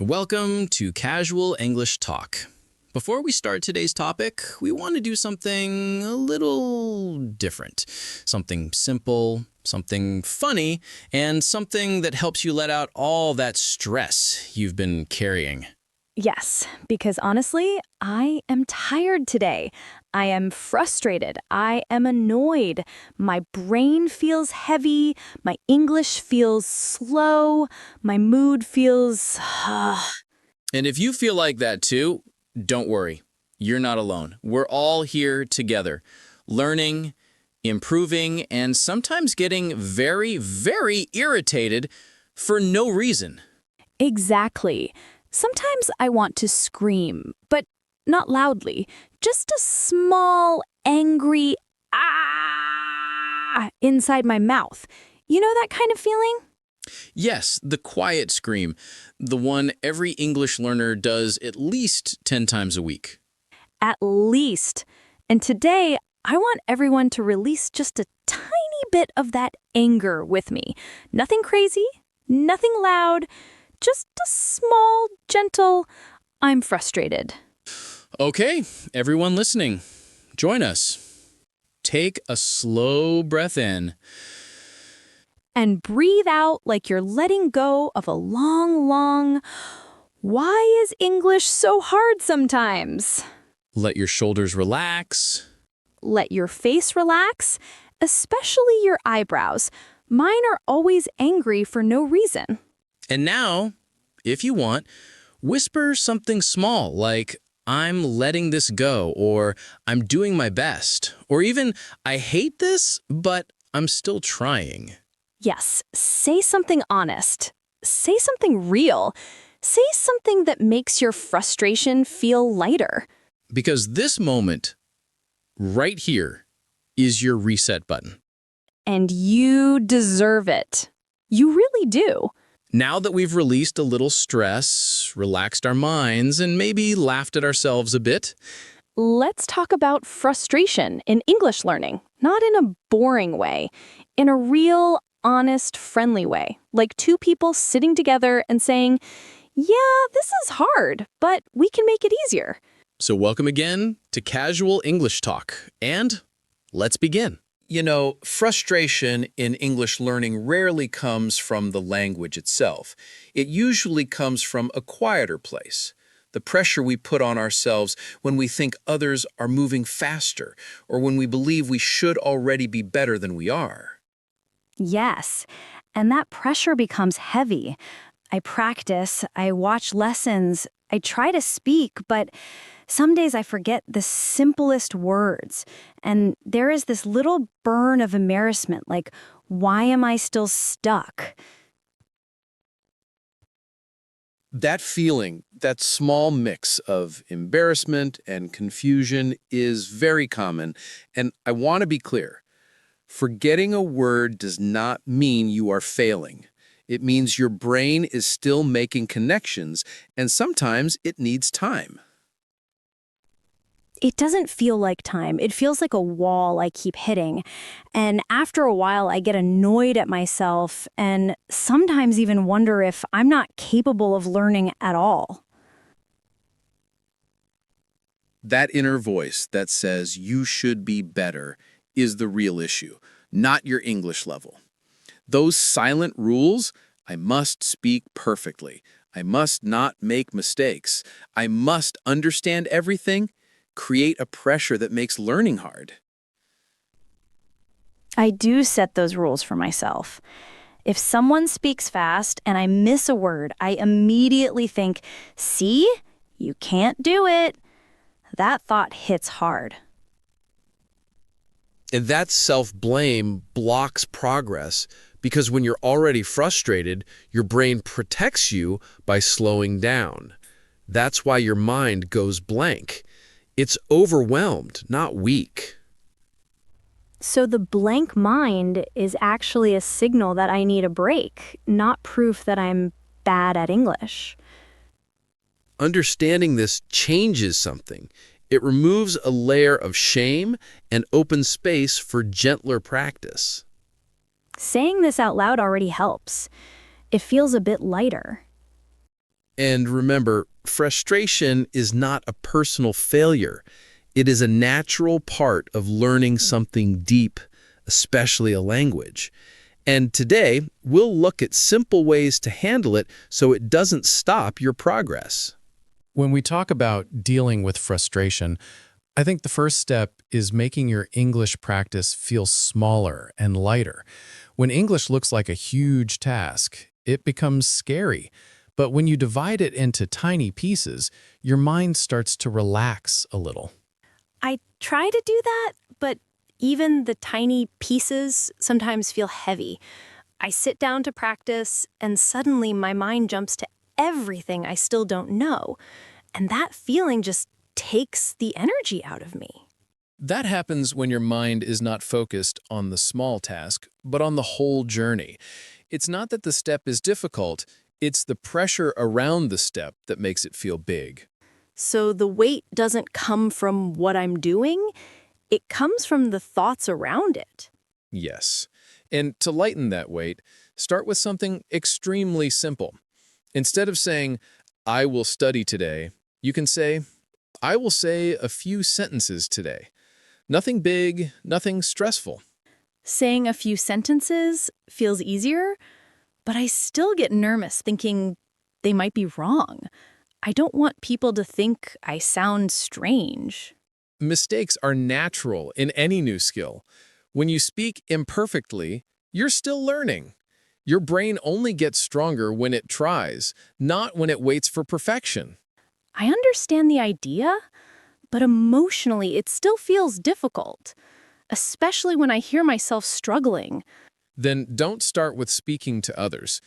Welcome to Casual English Talk. Before we start today's topic, we want to do something a little different. Something simple, something funny, and something that helps you let out all that stress you've been carrying. Yes, because honestly, I am tired today. I am frustrated. I am annoyed. My brain feels heavy. My English feels slow. My mood feels... And if you feel like that too, don't worry. You're not alone. We're all here together, learning, improving, and sometimes getting very, very irritated for no reason. Exactly. Sometimes I want to scream, but not loudly. Just a small, angry ah inside my mouth. You know that kind of feeling? Yes, the quiet scream, the one every English learner does at least 10 times a week. At least. And today, I want everyone to release just a tiny bit of that anger with me. Nothing crazy, nothing loud, just a small, gentle, I'm frustrated. Okay, everyone listening, join us. Take a slow breath in. And breathe out like you're letting go of a long, why is English so hard sometimes? Let your shoulders relax. Let your face relax, especially your eyebrows. Mine are always angry for no reason. And now, if you want, whisper something small like, I'm letting this go, or I'm doing my best, or even, I hate this, but I'm still trying. Yes, say something honest. Say something real. Say something that makes your frustration feel lighter. Because this moment, right here, is your reset button. And you deserve it. You really do. Now that we've released a little stress, relaxed our minds, and maybe laughed at ourselves a bit, Let's talk about frustration in English learning, not in a boring way, in a real, honest, friendly way, like two people sitting together and saying, yeah, this is hard, but we can make it easier. so welcome again to Casual English Talk, and let's begin. You know, frustration in English learning rarely comes from the language itself. It usually comes from a quieter place. The pressure we put on ourselves when we think others are moving faster, or when we believe we should already be better than we are. Yes, and that pressure becomes heavy. I practice, I watch lessons, I try to speak, but some days I forget the simplest words. And there is this little burn of embarrassment, like, why am I still stuck? That feeling, that small mix of embarrassment and confusion is very common, and I want to be clear. Forgetting a word does not mean you are failing. It means your brain is still making connections, and sometimes it needs time. It doesn't feel like time. It feels like a wall I keep hitting. And after a while, I get annoyed at myself and sometimes even wonder if I'm not capable of learning at all. That inner voice that says you should be better is the real issue, not your English level. Those silent rules, I must speak perfectly, I must not make mistakes, I must understand everything, create a pressure that makes learning hard. I do set those rules for myself. If someone speaks fast and I miss a word, I immediately think, see, you can't do it. That thought hits hard. And that self-blame blocks progress because when you're already frustrated, your brain protects you by slowing down. That's why your mind goes blank. It's overwhelmed, not weak. So the blank mind is actually a signal that I need a break, not proof that I'm bad at English. Understanding this changes something. It removes a layer of shame and opens space for gentler practice. Saying this out loud already helps. It feels a bit lighter. And remember, frustration is not a personal failure. It is a natural part of learning something deep, especially a language. And today, we'll look at simple ways to handle it so it doesn't stop your progress. When we talk about dealing with frustration, I think the first step is making your English practice feel smaller and lighter. When English looks like a huge task, it becomes scary. But when you divide it into tiny pieces, your mind starts to relax a little. I try to do that, but even the tiny pieces sometimes feel heavy. I sit down to practice, and suddenly my mind jumps to everything I still don't know. And that feeling just takes the energy out of me. That happens when your mind is not focused on the small task, but on the whole journey. It's not that the step is difficult, it's the pressure around the step that makes it feel big. So the weight doesn't come from what I'm doing, it comes from the thoughts around it. Yes. And to lighten that weight, start with something extremely simple. Instead of saying, I will study today, you can say, I will say a few sentences today. Nothing big, nothing stressful. Saying a few sentences feels easier, but I still get nervous thinking they might be wrong. I don't want people to think I sound strange. Mistakes are natural in any new skill. When you speak imperfectly, you're still learning. Your brain only gets stronger when it tries, not when it waits for perfection. I understand the idea, but emotionally it still feels difficult, especially when I hear myself struggling. Then don't start with speaking to others.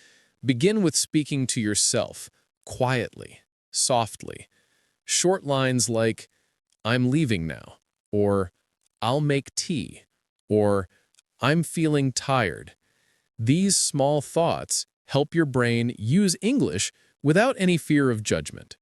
Begin with speaking to yourself, quietly, softly. Short lines like, I'm leaving now, or I'll make tea, or I'm feeling tired. These small thoughts help your brain use English without any fear of judgment.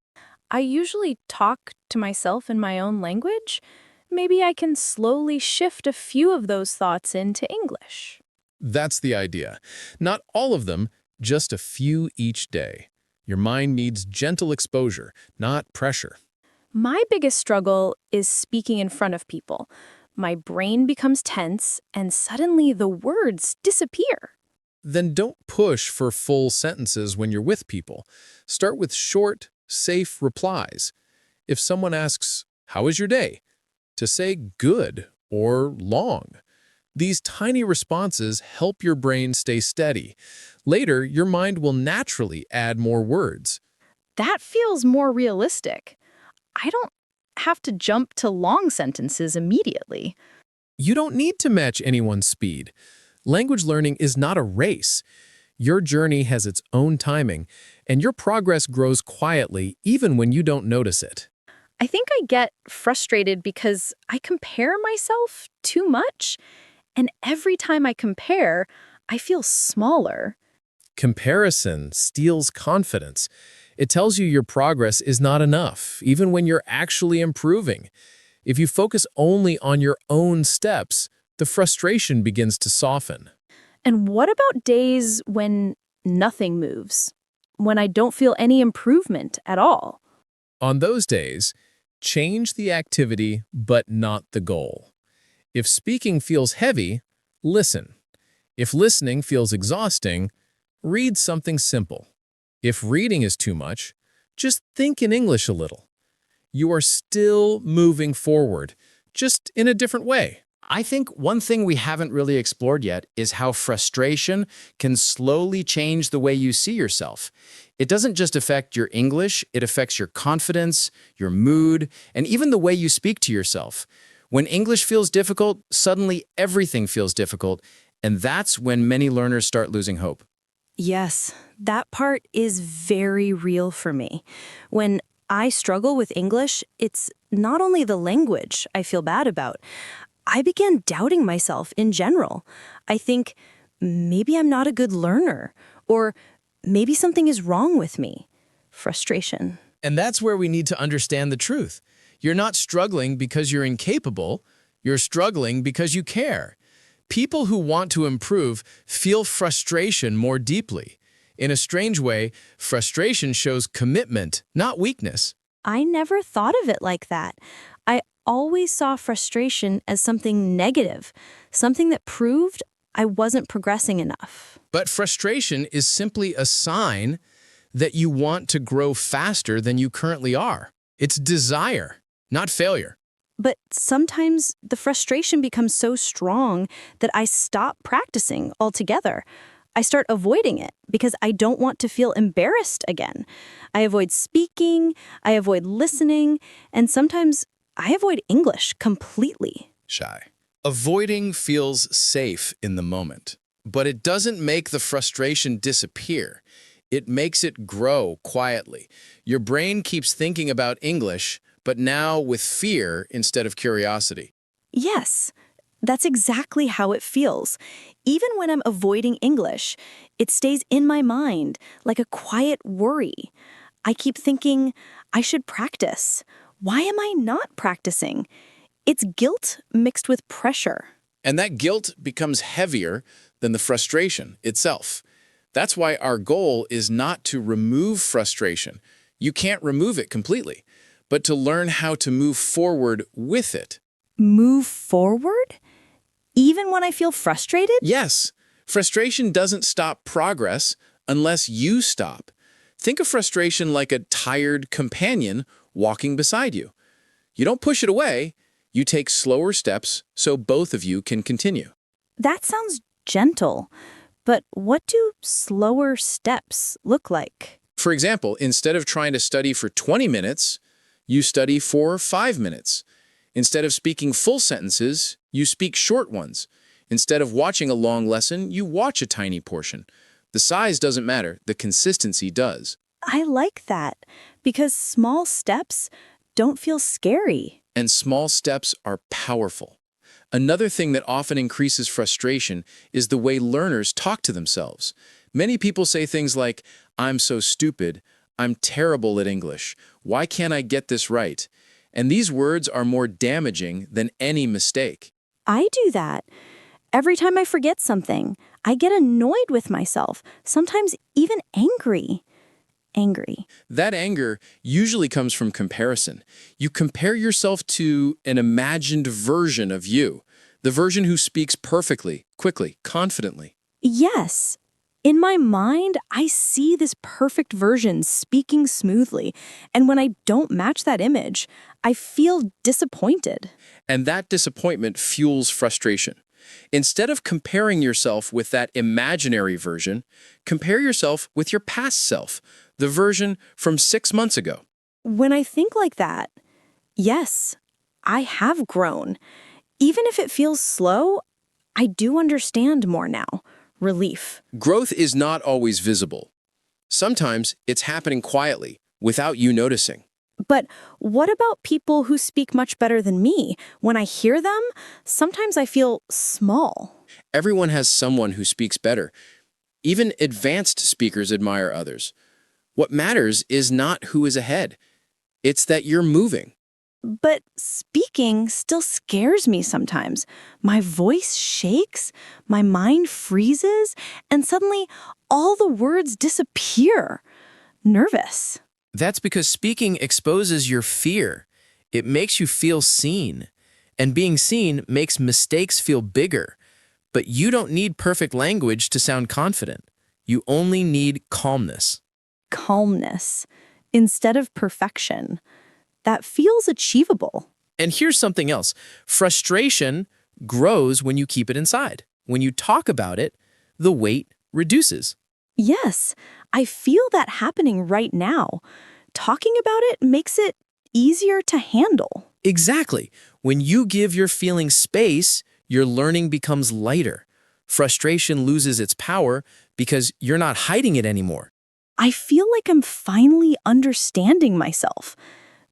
I usually talk to myself in my own language. Maybe I can slowly shift a few of those thoughts into English. That's the idea. Not all of them, just a few each day. Your mind needs gentle exposure, not pressure. My biggest struggle is speaking in front of people. My brain becomes tense, and suddenly the words disappear. Then don't push for full sentences when you're with people. Start with short, safe replies. If someone asks, "How was your day?" to say good or long. These tiny responses help your brain stay steady. Later, your mind will naturally add more words. That feels more realistic. I don't have to jump to long sentences immediately. You don't need to match anyone's speed. Language learning is not a race. Your journey has its own timing, and your progress grows quietly even when you don't notice it. I think I get frustrated because I compare myself too much, and every time I compare, I feel smaller. Comparison steals confidence. It tells you your progress is not enough, even when you're actually improving. If you focus only on your own steps, the frustration begins to soften. And what about days when nothing moves? When I don't feel any improvement at all? On those days, change the activity but not the goal. If speaking feels heavy, listen. If listening feels exhausting, read something simple. If reading is too much, just think in English a little. You are still moving forward, just in a different way. I think one thing we haven't really explored yet is how frustration can slowly change the way you see yourself. It doesn't just affect your English, it affects your confidence, your mood, and even the way you speak to yourself. When English feels difficult, suddenly everything feels difficult, and that's when many learners start losing hope. Yes, that part is very real for me. When I struggle with English, it's not only the language I feel bad about. I began doubting myself in general. I think maybe I'm not a good learner, or maybe something is wrong with me. Frustration. And that's where we need to understand the truth. You're not struggling because you're incapable. You're struggling because you care. People who want to improve feel frustration more deeply. In a strange way, frustration shows commitment, not weakness. I never thought of it like that. I always saw frustration as something negative, something that proved I wasn't progressing enough. But frustration is simply a sign that you want to grow faster than you currently are. It's desire, not failure. But sometimes the frustration becomes so strong that I stop practicing altogether. I start avoiding it because I don't want to feel embarrassed again. I avoid speaking, I avoid listening, and sometimes I avoid English completely. Shy. Avoiding feels safe in the moment, but it doesn't make the frustration disappear. It makes it grow quietly. Your brain keeps thinking about English, but now with fear instead of curiosity. Yes, that's exactly how it feels. Even when I'm avoiding English, it stays in my mind like a quiet worry. I keep thinking, I should practice. Why am I not practicing? It's guilt mixed with pressure. And that guilt becomes heavier than the frustration itself. That's why our goal is not to remove frustration. You can't remove it completely, but to learn how to move forward with it. Move forward? Even when I feel frustrated? Yes, frustration doesn't stop progress unless you stop. Think of frustration like a tired companion walking beside you. You don't push it away, you take slower steps so both of you can continue. That sounds gentle, but what do slower steps look like? For example, instead of trying to study for 20 minutes, you study for 5 minutes. Instead of speaking full sentences, you speak short ones. Instead of watching a long lesson, you watch a tiny portion. The size doesn't matter, the consistency does. I like that because small steps don't feel scary. And small steps are powerful. Another thing that often increases frustration is the way learners talk to themselves. Many people say things like, "I'm so stupid," "I'm terrible at English," "Why can't I get this right?" And these words are more damaging than any mistake. I do that. Every time I forget something, I get annoyed with myself, sometimes even angry. That anger usually comes from comparison. You compare yourself to an imagined version of you, the version who speaks perfectly, quickly, confidently. Yes. In my mind, I see this perfect version speaking smoothly, and when I don't match that image, I feel disappointed. And that disappointment fuels frustration. Instead of comparing yourself with that imaginary version, compare yourself with your past self, the version from 6 months ago. When I think like that, yes, I have grown. Even if it feels slow, I do understand more now. Relief. Growth is not always visible. Sometimes it's happening quietly, without you noticing. But what about people who speak much better than me? When I hear them, sometimes I feel small. Everyone has someone who speaks better. Even advanced speakers admire others. What matters is not who is ahead. It's that you're moving. But speaking still scares me sometimes. My voice shakes, my mind freezes, and suddenly all the words disappear. Nervous. That's because speaking exposes your fear. It makes you feel seen. And being seen makes mistakes feel bigger. But you don't need perfect language to sound confident. You only need calmness. Calmness instead of perfection. That feels achievable. And here's something else. Frustration grows when you keep it inside. When you talk about it, the weight reduces. Yes, I feel that happening right now. Talking about it makes it easier to handle. Exactly. When you give your feelings space, your learning becomes lighter. Frustration loses its power because you're not hiding it anymore. I feel like I'm finally understanding myself.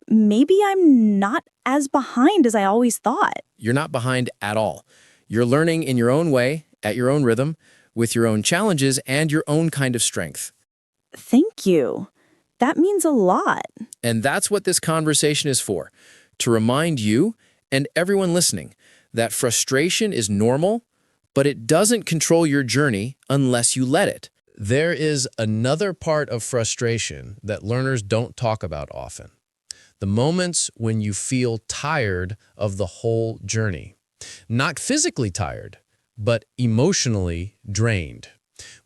Maybe I'm not as behind as I always thought. You're not behind at all. You're learning in your own way, at your own rhythm, with your own challenges and your own kind of strength. Thank you. That means a lot. And that's what this conversation is for, to remind you and everyone listening that frustration is normal, but it doesn't control your journey unless you let it. There is another part of frustration that learners don't talk about often. The moments when you feel tired of the whole journey. Not physically tired, but emotionally drained.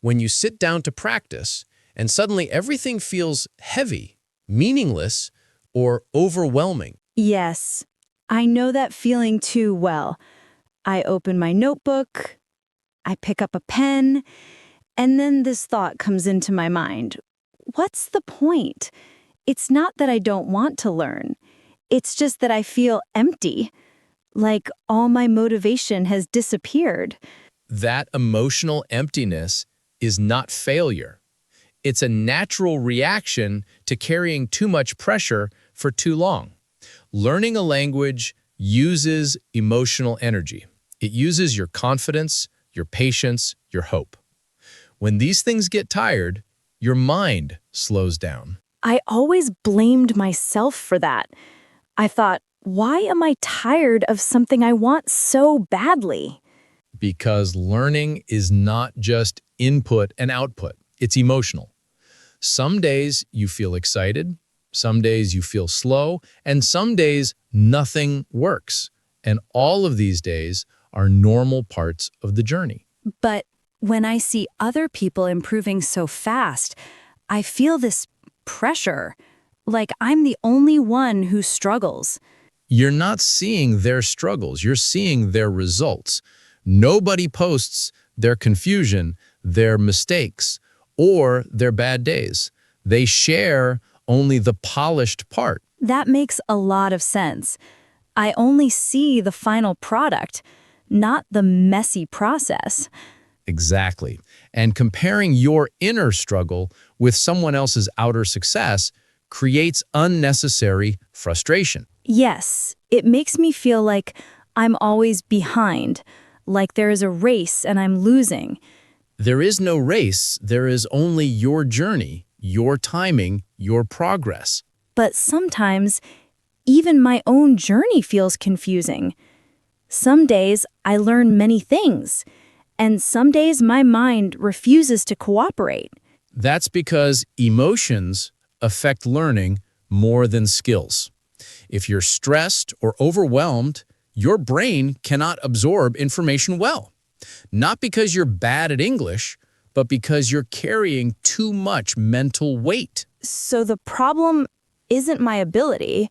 When you sit down to practice and suddenly everything feels heavy, meaningless, or overwhelming. Yes, I know that feeling too well. I open my notebook, I pick up a pen, and then this thought comes into my mind. What's the point? It's not that I don't want to learn. It's just that I feel empty, like all my motivation has disappeared. That emotional emptiness is not failure. It's a natural reaction to carrying too much pressure for too long. Learning a language uses emotional energy. It uses your confidence, your patience, your hope. When these things get tired, your mind slows down. I always blamed myself for that. I thought, why am I tired of something I want so badly? Because learning is not just input and output. It's emotional. Some days you feel excited, some days you feel slow, and some days nothing works. And all of these days are normal parts of the journey. But when I see other people improving so fast, I feel this pressure, like I'm the only one who struggles. You're not seeing their struggles, you're seeing their results. Nobody posts their confusion, their mistakes, or their bad days. They share only the polished part. That makes a lot of sense. I only see the final product, not the messy process. Exactly. And comparing your inner struggle with someone else's outer success creates unnecessary frustration. Yes, it makes me feel like I'm always behind, like there is a race and I'm losing. There is no race, there is only your journey, your timing, your progress. But sometimes, even my own journey feels confusing. Some days I learn many things, and some days my mind refuses to cooperate. That's because emotions affect learning more than skills. If you're stressed or overwhelmed, your brain cannot absorb information well. Not because you're bad at English, but because you're carrying too much mental weight. So the problem isn't my ability,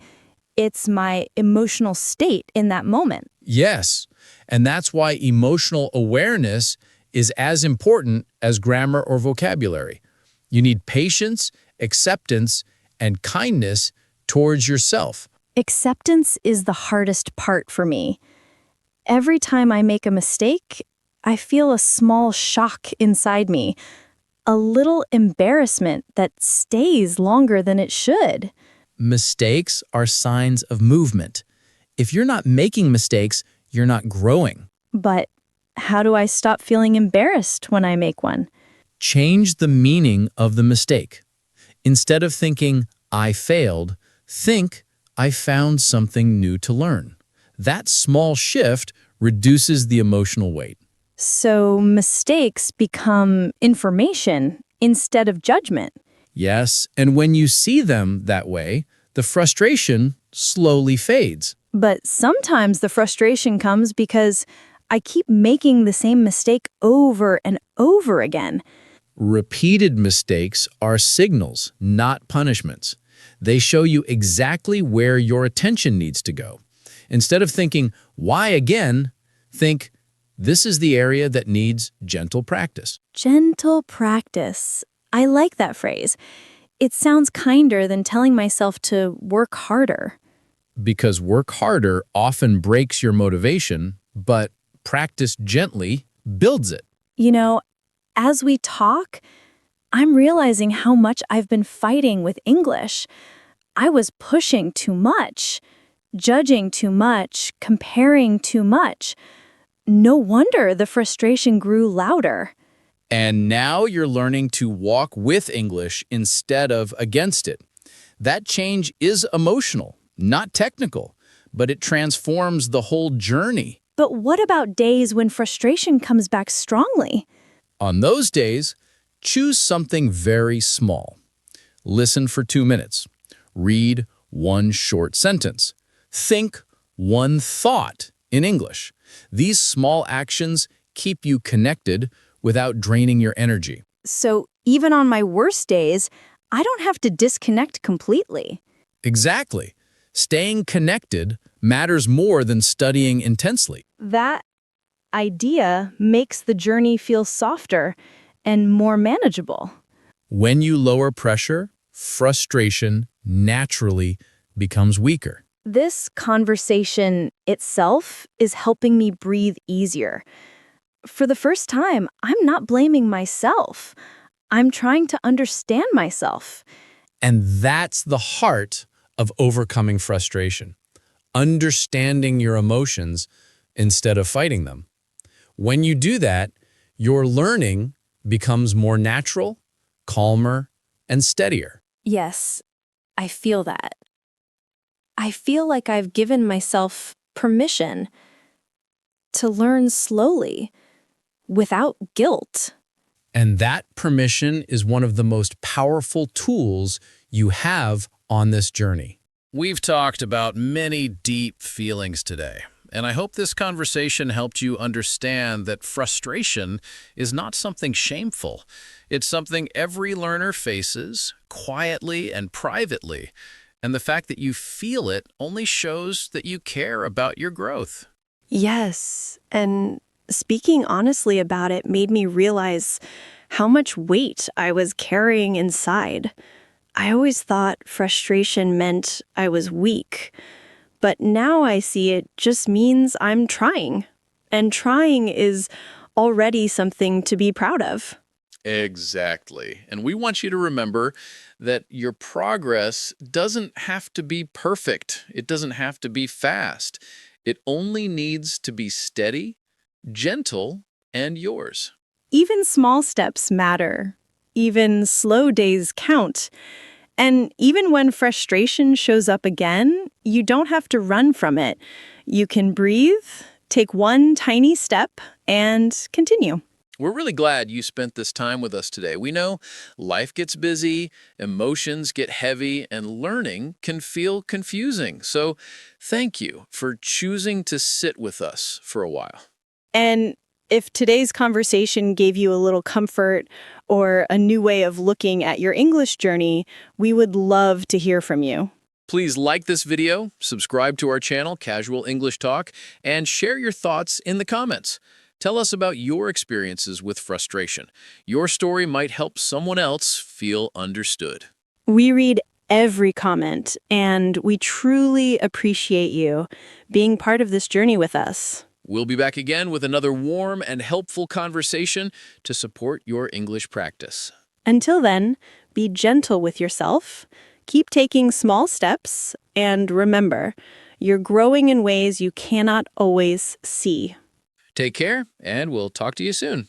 it's my emotional state in that moment. Yes, and that's why emotional awareness is as important as grammar or vocabulary. You need patience, acceptance, and kindness towards yourself. Acceptance is the hardest part for me. Every time I make a mistake, I feel a small shock inside me, a little embarrassment that stays longer than it should. Mistakes are signs of movement. If you're not making mistakes, you're not growing. But how do I stop feeling embarrassed when I make one? Change the meaning of the mistake. Instead of thinking, I failed, think, I found something new to learn. That small shift reduces the emotional weight. So mistakes become information instead of judgment. Yes, and when you see them that way, the frustration slowly fades. But sometimes the frustration comes because I keep making the same mistake over and over again. Repeated mistakes are signals, not punishments. They show you exactly where your attention needs to go. Instead of thinking, why again, think, this is the area that needs gentle practice. Gentle practice. I like that phrase. It sounds kinder than telling myself to work harder. Because work harder often breaks your motivation, but practice gently builds it. You know, as we talk, I'm realizing how much I've been fighting with English. I was pushing too much, judging too much, comparing too much. No wonder the frustration grew louder. And now you're learning to walk with English instead of against it. That change is emotional, not technical, but it transforms the whole journey. But what about days when frustration comes back strongly? On those days, Choose something very small. Listen for 2 minutes. Read one short sentence. Think one thought in English. These small actions keep you connected without draining your energy. So even on my worst days, I don't have to disconnect completely. Exactly. Staying connected matters more than studying intensely. That idea makes the journey feel softer and more manageable. When you lower pressure, frustration naturally becomes weaker. This conversation itself is helping me breathe easier. For the first time, I'm not blaming myself. I'm trying to understand myself. And that's the heart of overcoming frustration. Understanding your emotions instead of fighting them. When you do that, your learning becomes more natural, calmer, and steadier. Yes, I feel that. I feel like I've given myself permission to learn slowly, without guilt. And that permission is one of the most powerful tools you have on this journey. We've talked about many deep feelings today, and I hope this conversation helped you understand that frustration is not something shameful. It's something every learner faces, quietly and privately, and the fact that you feel it only shows that you care about your growth. Yes, and speaking honestly about it made me realize how much weight I was carrying inside. I always thought frustration meant I was weak, but now I see it just means I'm trying. And trying is already something to be proud of. Exactly. And we want you to remember that your progress doesn't have to be perfect. It doesn't have to be fast. It only needs to be steady, gentle, and yours. Even small steps matter. Even slow days count. And even when frustration shows up again, you don't have to run from it. You can breathe, take one tiny step, and continue. We're really glad you spent this time with us today. We know life gets busy, emotions get heavy, and learning can feel confusing. So thank you for choosing to sit with us for a while. And if today's conversation gave you a little comfort or a new way of looking at your English journey, we would love to hear from you. Please like this video, subscribe to our channel, Casual English Talk, and share your thoughts in the comments. Tell us about your experiences with frustration. Your story might help someone else feel understood. We read every comment, and we truly appreciate you being part of this journey with us. We'll be back again with another warm and helpful conversation to support your English practice. Until then, be gentle with yourself, keep taking small steps, and remember, you're growing in ways you cannot always see. Take care, and we'll talk to you soon.